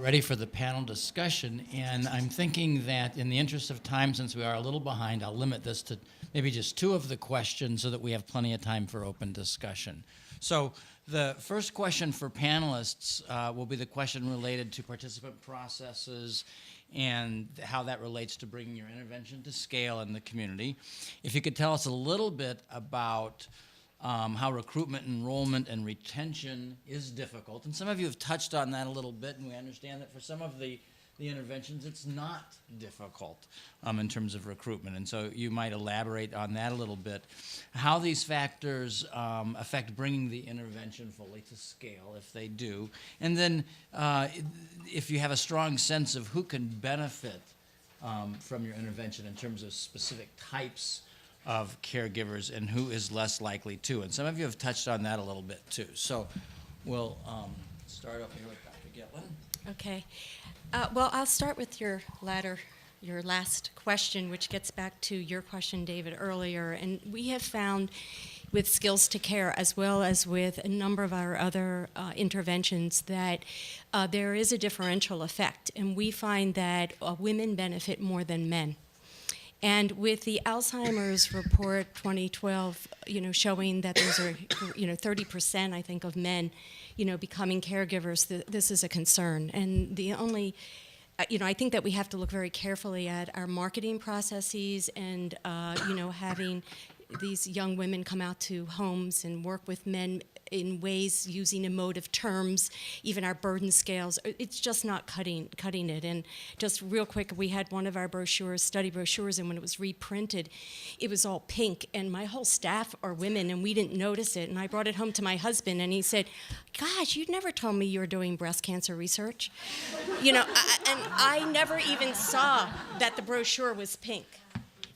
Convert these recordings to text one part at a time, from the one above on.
Ready for the panel discussion, and I'm thinking that in the interest of time, since we are a little behind, I'll limit this to maybe just two of the questions so that we have plenty of time for open discussion. So the first question for panelists will be the question related to participant processes and how that relates to bringing your intervention to scale in the community. If you could tell us a little bit about how recruitment, enrollment, and retention is difficult. And some of you have touched on that a little bit, and we understand that for some of the interventions, it's not difficult in terms of recruitment. And so you might elaborate on that a little bit, how these factors affect bringing the intervention fully to scale, if they do. And then if you have a strong sense of who can benefit from your intervention in terms of specific types of caregivers and who is less likely to. And some of you have touched on that a little bit too. So we'll start up here with Dr. Gitlin. Okay. Well, I'll start with your last question, which gets back to your question, David, earlier. And we have found with Skills to Care, as well as with a number of our other interventions, that there is a differential effect. And we find that women benefit more than men. And with the Alzheimer's report 2012, showing that there's 30%, I think, of men, becoming caregivers, this is a concern. And the only, I think that we have to look very carefully at our marketing processes and, having these young women come out to homes and work with men in ways using emotive terms, even our burden scales. It's just not cutting it. And just real quick, we had one of our brochures, study brochures, and when it was reprinted, it was all pink. And my whole staff are women, and we didn't notice it. And I brought it home to my husband, and he said, "Gosh, you never told me you were doing breast cancer research." And I never even saw that the brochure was pink.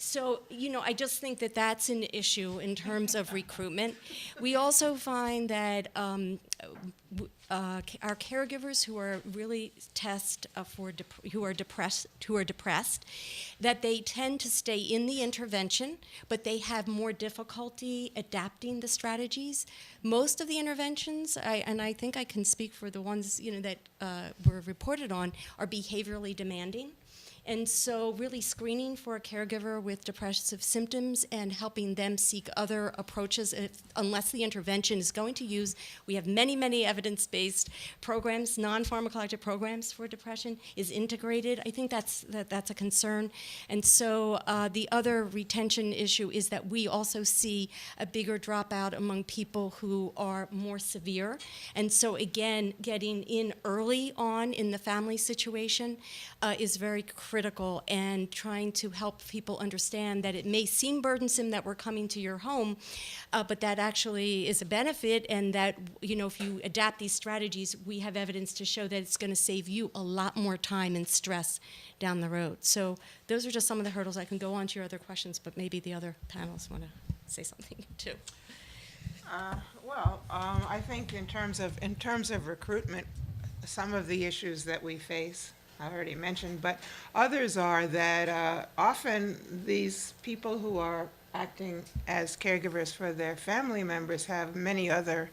So, I just think that that's an issue in terms of recruitment. We also find that our caregivers who are really who are depressed, that they tend to stay in the intervention, but they have more difficulty adapting the strategies. Most of the interventions, and I think I can speak for the ones that were reported on, are behaviorally demanding. And so really screening for a caregiver with depressive symptoms and helping them seek other approaches unless the intervention is going to use. We have many, many evidence-based programs, non-pharmacologic programs for depression is integrated. I think that's a concern. And so the other retention issue is that we also see a bigger dropout among people who are more severe. And so again, getting in early on in the family situation is very critical, and trying to help people understand that it may seem burdensome that we're coming to your home, but that actually is a benefit, and that if you adapt these strategies, we have evidence to show that it's going to save you a lot more time and stress down the road. So those are just some of the hurdles. I can go on to your other questions, but maybe the other panelists want to say something too. I think in terms of recruitment, some of the issues that we face I already mentioned, but others are that often these people who are acting as caregivers for their family members have many other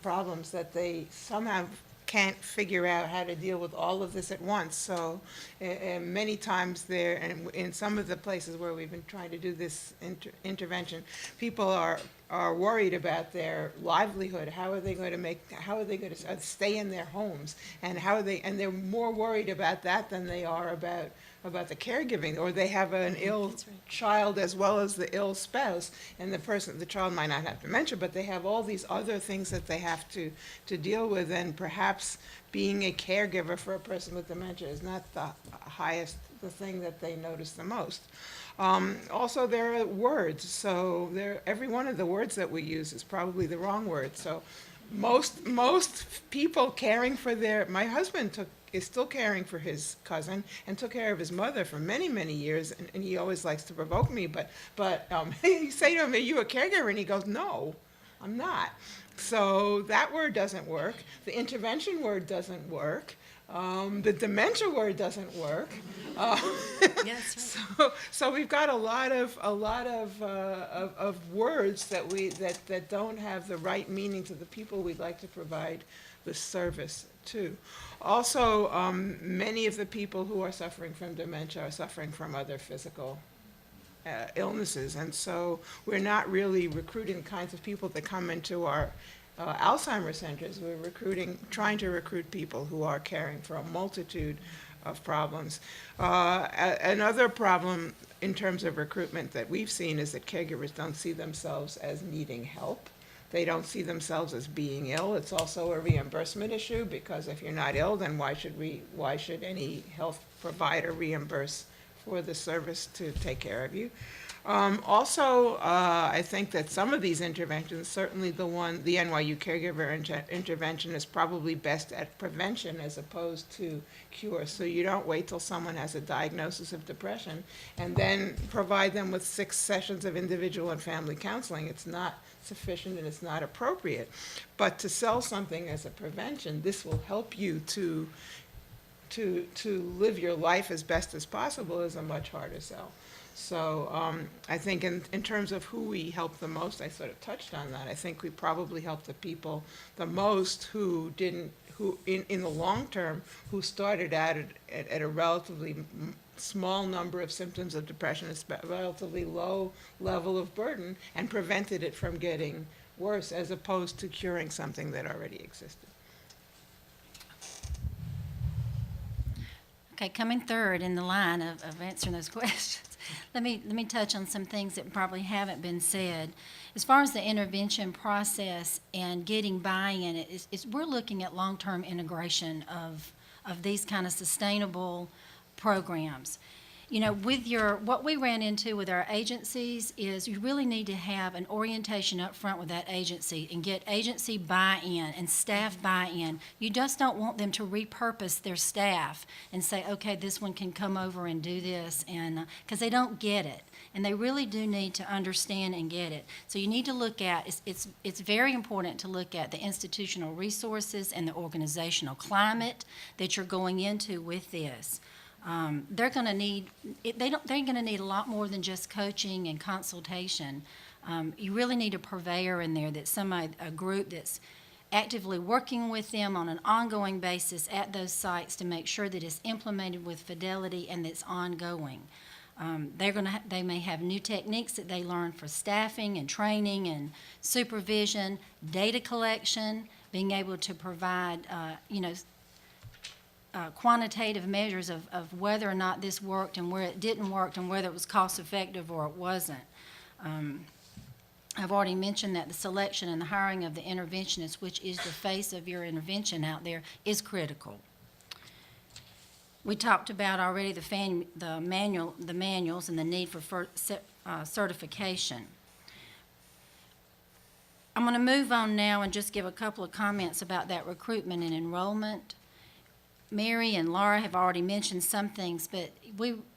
problems that they somehow can't figure out how to deal with all of this at once. So many times there, and in some of the places where we've been trying to do this intervention, people are worried about their livelihood. How are they going to stay in their homes, and they're more worried about that than they are about the caregiving, or they have an ill child as well as the ill spouse, and the child might not have dementia, but they have all these other things that they have to deal with, and perhaps being a caregiver for a person with dementia is not the thing that they notice the most. Also, there are words, so every one of the words that we use is probably the wrong word. So most people caring for my husband is still caring for his cousin and took care of his mother for many, many years, and he always likes to provoke me, but you say to him, "Are you a caregiver?" And he goes, "No, I'm not." So that word doesn't work. The intervention word doesn't work. The dementia word doesn't work. Yes, right. So we've got a lot of words that don't have the right meaning to the people we'd like to provide the service too. Also, many of the people who are suffering from dementia are suffering from other physical illnesses, and so we're not really recruiting the kinds of people that come into our Alzheimer's centers. We're trying to recruit people who are caring for a multitude of problems. Another problem in terms of recruitment that we've seen is that caregivers don't see themselves as needing help. They don't see themselves as being ill. It's also a reimbursement issue, because if you're not ill, then why should any health provider reimburse for the service to take care of you? I think that some of these interventions, certainly the NYU Caregiver intervention, is probably best at prevention as opposed to cure. So you don't wait till someone has a diagnosis of depression and then provide them with 6 sessions of individual and family counseling. It's not sufficient and it's not appropriate. But to sell something as a prevention, this will help you to live your life as best as possible, is a much harder sell. So I think in terms of who we help the most, I sort of touched on that. I think we probably help the people the most who in the long term, who started at a relatively small number of symptoms of depression, a relatively low level of burden, and prevented it from getting worse, as opposed to curing something that already existed. Okay, coming third in the line of answering those questions, let me touch on some things that probably haven't been said. As far as the intervention process and getting buy-in, we're looking at long-term integration of these kind of sustainable programs. You know, what we ran into with our agencies is you really need to have an orientation up front with that agency and get agency buy-in and staff buy-in. You just don't want them to repurpose their staff and say, okay, this one can come over and do this, and because they don't get it. And they really do need to understand and get it. So you need to look at, it's very important to look at the institutional resources and the organizational climate that you're going into with this. They're going to need a lot more than just coaching and consultation. You really need a purveyor in there, a group that's actively working with them on an ongoing basis at those sites to make sure that it's implemented with fidelity and that's ongoing. They may have new techniques that they learn for staffing and training and supervision, data collection, being able to provide, quantitative measures of whether or not this worked and where it didn't work and whether it was cost effective or it wasn't. I've already mentioned that the selection and the hiring of the interventionist, which is the face of your intervention out there, is critical. We talked about already the manuals and the need for certification. I'm going to move on now and just give a couple of comments about that recruitment and enrollment. Mary and Laura have already mentioned some things, but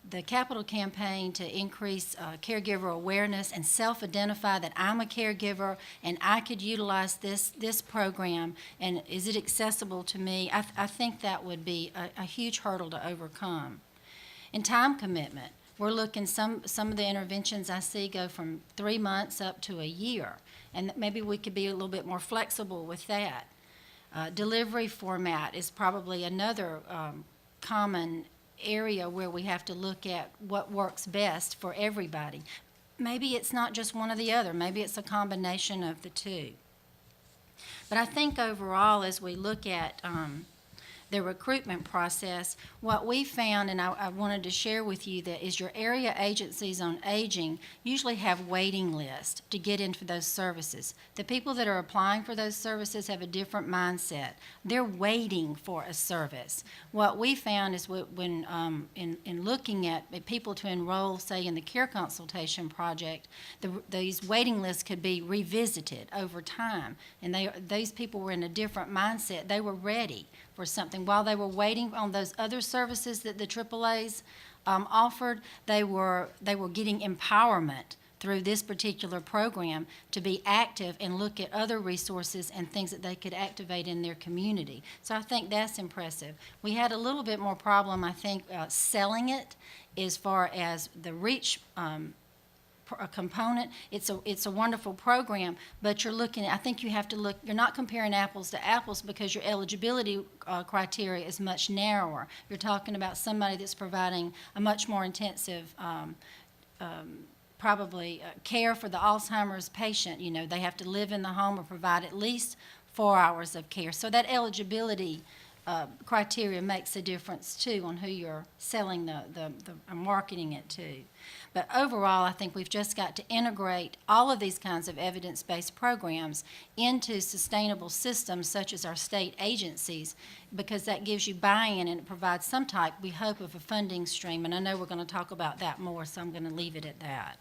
the capital campaign to increase caregiver awareness and self-identify that I'm a caregiver and I could utilize this program, and is it accessible to me? I think that would be a huge hurdle to overcome. And time commitment. We're looking, some of the interventions I see go from 3 months up to a year, and maybe we could be a little bit more flexible with that. Delivery format is probably another common area where we have to look at what works best for everybody. Maybe it's not just one or the other. Maybe it's a combination of the two. But I think overall, as we look at the recruitment process, what we found, and I wanted to share with you, that is your area agencies on aging usually have waiting lists to get into those services. The people that are applying for those services have a different mindset. They're waiting for a service. What we found is when in looking at people to enroll, say, in the care consultation project, these waiting lists could be revisited over time, and these people were in a different mindset. They were ready for something. While they were waiting on those other services that the AAAs offered, they were getting empowerment through this particular program to be active and look at other resources and things that they could activate in their community. So I think that's impressive. We had a little bit more problem, I think, selling it as far as the REACH a component. It's a wonderful program, but I think you have to look, you're not comparing apples to apples because your eligibility criteria is much narrower. You're talking about somebody that's providing a much more intensive probably care for the Alzheimer's patient. You know, they have to live in the home or provide at least 4 hours of care. So that eligibility criteria makes a difference too on who you're selling marketing it to. But overall, I think we've just got to integrate all of these kinds of evidence-based programs into sustainable systems such as our state agencies, because that gives you buy-in and it provides some type, we hope, of a funding stream. And I know we're going to talk about that more, so I'm going to leave it at that.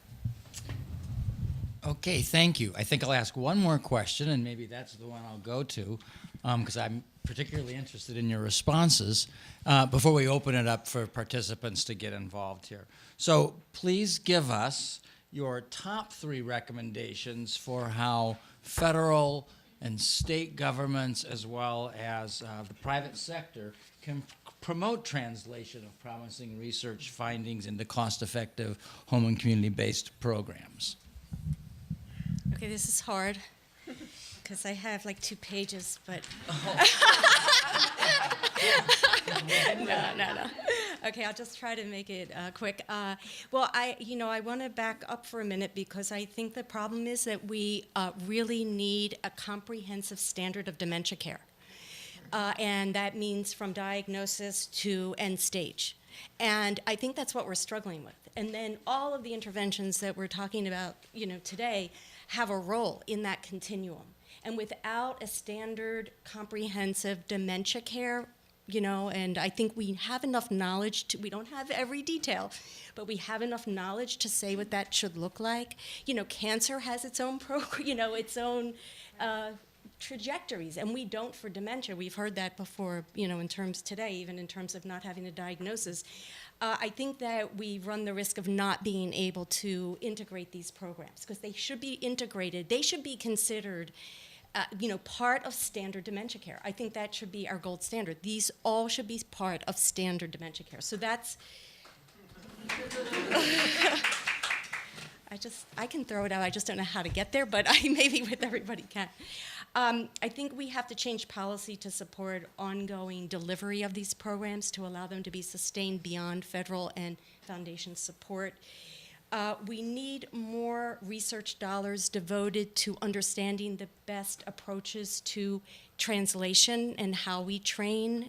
Okay, thank you. I think I'll ask one more question, and maybe that's the one I'll go to, because I'm particularly interested in your responses before we open it up for participants to get involved here. So please give us your top 3 recommendations for how federal and state governments, as well as the private sector, can promote translation of promising research findings into cost-effective home and community-based programs. Okay, this is hard because I have like 2 pages, but no. Okay, I'll just try to make it quick. Well, I want to back up for a minute because I think the problem is that we really need a comprehensive standard of dementia care, and that means from diagnosis to end stage. And I think that's what we're struggling with. And then all of the interventions that we're talking about, today, have a role in that continuum. And without a standard, comprehensive dementia care, and I think we have enough knowledge we don't have every detail, but we have enough knowledge to say what that should look like. Cancer has its own its own trajectories, and we don't for dementia. We've heard that before, in terms today, even in terms of not having a diagnosis. I think that we run the risk of not being able to integrate these programs because they should be integrated. They should be considered, part of standard dementia care. I think that should be our gold standard. These all should be part of standard dementia care. So that's. I can throw it out. I just don't know how to get there, but maybe with everybody can. I think we have to change policy to support ongoing delivery of these programs to allow them to be sustained beyond federal and foundation support. We need more research dollars devoted to understanding the best approaches to translation and how we train.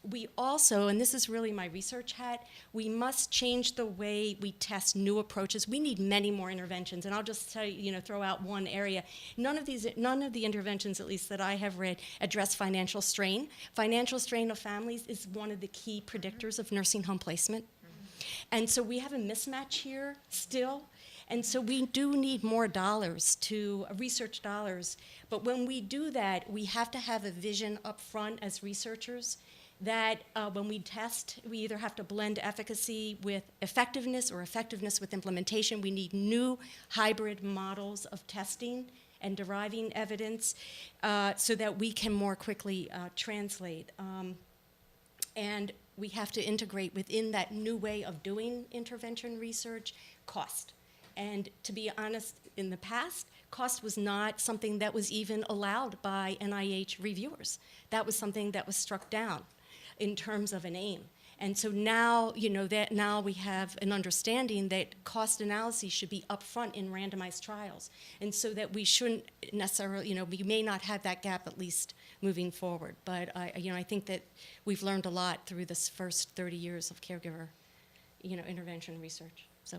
We also, and this is really my research hat, we must change the way we test new approaches. We need many more interventions, and I'll just tell you, throw out one area. None of the interventions, at least that I have read, address financial strain. Financial strain of families is one of the key predictors of nursing home placement. And so we have a mismatch here still. And so we do need more dollars research dollars. But when we do that, we have to have a vision up front as researchers that when we test, we either have to blend efficacy with effectiveness or effectiveness with implementation. We need new hybrid models of testing and deriving evidence so that we can more quickly translate. And we have to integrate within that new way of doing intervention research cost. And to be honest, in the past, cost was not something that was even allowed by NIH reviewers. That was something that was struck down in terms of an aim. And so now, now we have an understanding that cost analyses should be upfront in randomized trials. And so that we shouldn't necessarily, we may not have that gap at least moving forward. But, I think that we've learned a lot through this first 30 years of caregiver, intervention research. So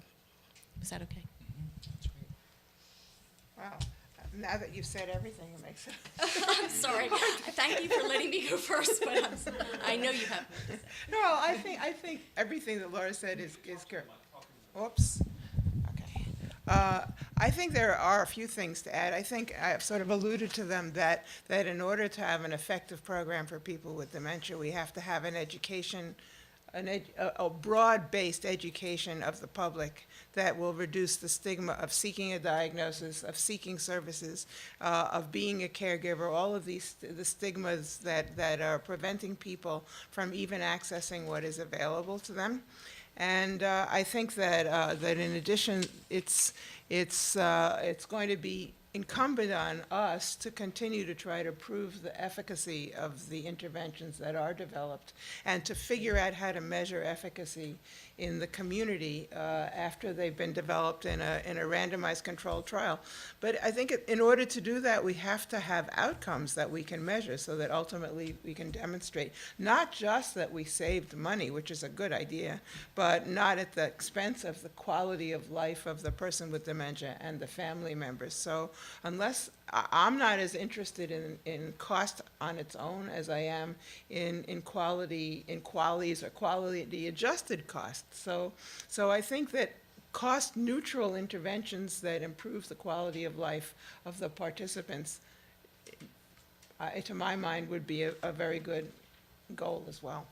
is that okay? That's great. Wow. Now that you've said everything, it makes it. I'm sorry. Thank you for letting me go first, but I know you have. No, I think everything that Laura said is good. Oops. Okay. I think there are a few things to add. I think I've sort of alluded to them that in order to have an effective program for people with dementia, we have to have an education, a broad-based education of the public that will reduce the stigma of seeking a diagnosis, of seeking services, of being a caregiver, all of the stigmas that are preventing people from even accessing what is available to them. And I think that in addition, it's going to be incumbent on us to continue to try to prove the efficacy of the interventions that are developed and to figure out how to measure efficacy in the community after they've been developed in a randomized controlled trial. But I think in order to do that, we have to have outcomes that we can measure so that ultimately we can demonstrate not just that we saved money, which is a good idea, but not at the expense of the quality of life of the person with dementia and the family members. So unless I'm not as interested in cost on its own as I am in quality, in qualities or quality adjusted costs. So I think that cost neutral interventions that improve the quality of life of the participants, to my mind, would be a very good goal as well.